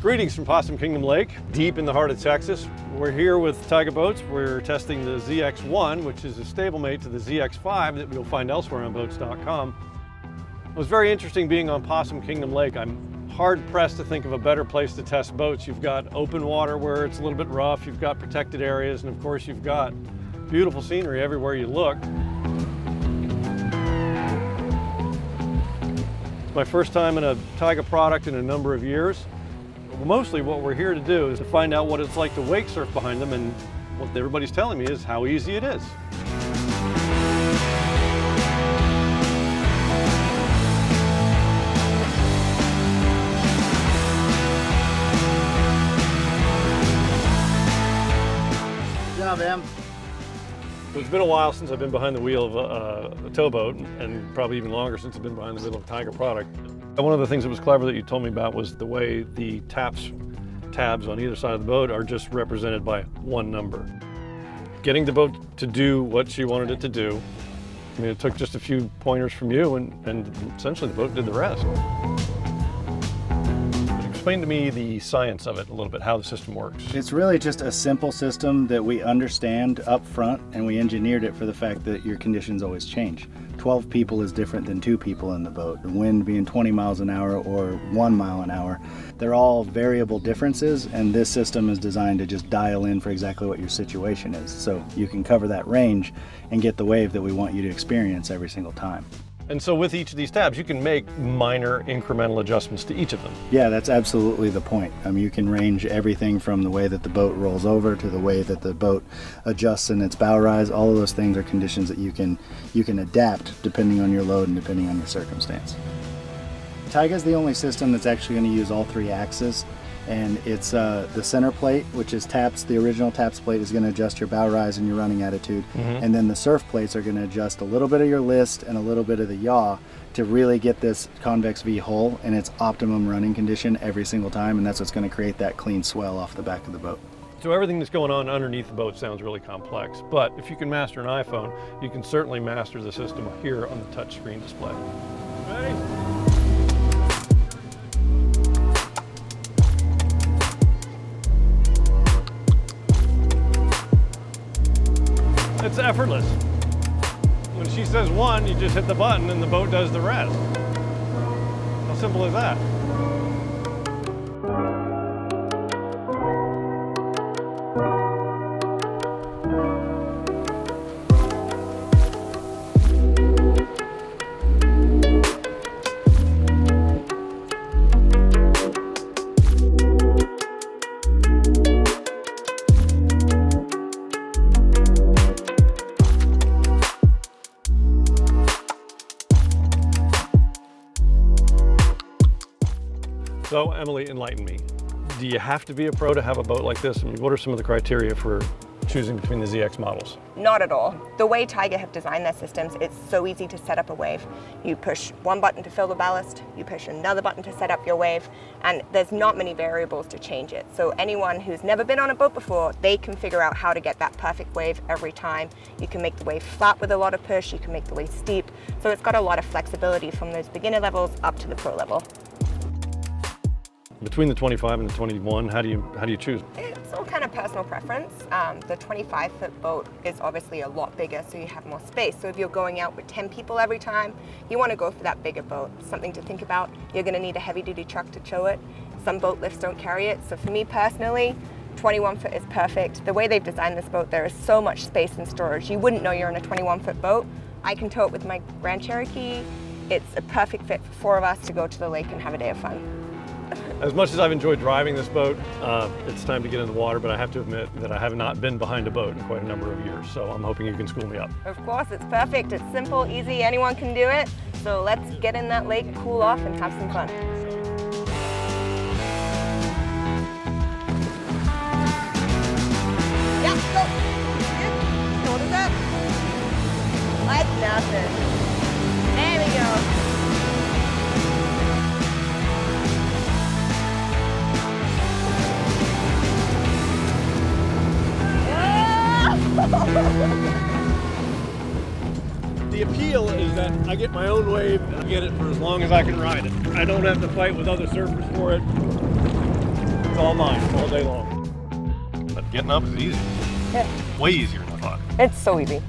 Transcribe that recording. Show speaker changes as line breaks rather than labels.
Greetings from Possum Kingdom Lake, deep in the heart of Texas. We're here with Tige Boats. We're testing the ZX1, which is a stablemate to the ZX5 that we'll find elsewhere on boats.com. It was very interesting being on Possum Kingdom Lake. I'm hard pressed to think of a better place to test boats. You've got open water where it's a little bit rough, you've got protected areas, and of course you've got beautiful scenery everywhere you look. It's my first time in a Tige product in a number of years. Mostly what we're here to do is to find out what it's like to wake surf behind them, and what everybody's telling me is how easy it is.
Good job, Em.
It's been a while since I've been behind the wheel of a towboat, and probably even longer since I've been behind the wheel of a Tige product. One of the things that was clever that you told me about was the way the tabs on either side of the boat are just represented by one number. Getting the boat to do what she wanted it to do, I mean, it took just a few pointers from you, and essentially the boat did the rest. Explain to me the science of it a little bit, how the system works.
It's really just a simple system that we understand up front, and we engineered it for the fact that your conditions always change. 12 people is different than 2 people in the boat. The wind being 20 miles an hour or 1 mile an hour, they're all variable differences, and this system is designed to just dial in for exactly what your situation is. So you can cover that range and get the wave that we want you to experience every single time.
And so with each of these tabs, you can make minor incremental adjustments to each of them.
Yeah, that's absolutely the point. You can range everything from the way that the boat rolls over to the way that the boat adjusts in its bow rise. All of those things are conditions that you can adapt depending on your load and depending on your circumstance. Tige is the only system that's actually going to use all 3 axes. And it's the center plate, which is taps. The original taps plate is going to adjust your bow rise and your running attitude. And then the surf plates are going to adjust a little bit of your list and a little bit of the yaw to really get this convex V hull in its optimum running condition every single time. And that's what's going to create that clean swell off the back of the boat.
So everything that's going on underneath the boat sounds really complex, but if you can master an iPhone, you can certainly master the system here on the touchscreen display. Ready? It's effortless. When she says 1, you just hit the button and the boat does the rest. How simple is that? So Emily, enlighten me. Do you have to be a pro to have a boat like this? I mean, what are some of the criteria for choosing between the ZX models?
Not at all. The way Tige have designed their systems, it's so easy to set up a wave. You push one button to fill the ballast, you push another button to set up your wave, and there's not many variables to change it. So anyone who's never been on a boat before, they can figure out how to get that perfect wave every time. You can make the wave flat with a lot of push, you can make the wave steep. So it's got a lot of flexibility from those beginner levels up to the pro level.
Between the 25 and the 21, how do you choose?
It's all kind of personal preference. The 25-foot boat is obviously a lot bigger, so you have more space. So if you're going out with 10 people every time, you want to go for that bigger boat. Something to think about. You're going to need a heavy-duty truck to tow it. Some boat lifts don't carry it. So for me personally, 21-foot is perfect. The way they've designed this boat, there is so much space and storage. You wouldn't know you're in a 21-foot boat. I can tow it with my Grand Cherokee. It's a perfect fit for 4 of us to go to the lake and have a day of fun.
As much as I've enjoyed driving this boat, it's time to get in the water, but I have to admit that I have not been behind a boat in quite a number of years, so I'm hoping you can school me up.
Of course, it's perfect. It's simple, easy, anyone can do it. So let's get in that lake, cool off, and have some fun. Yeah, go. Good. What is that? Like nothing. There we go.
The appeal is that I get my own wave and I get it for as long as I can ride it. I don't have to fight with other surfers for it. It's all mine, all day long. But getting up is easy.
Yeah.
Way easier than I thought.
It's so easy.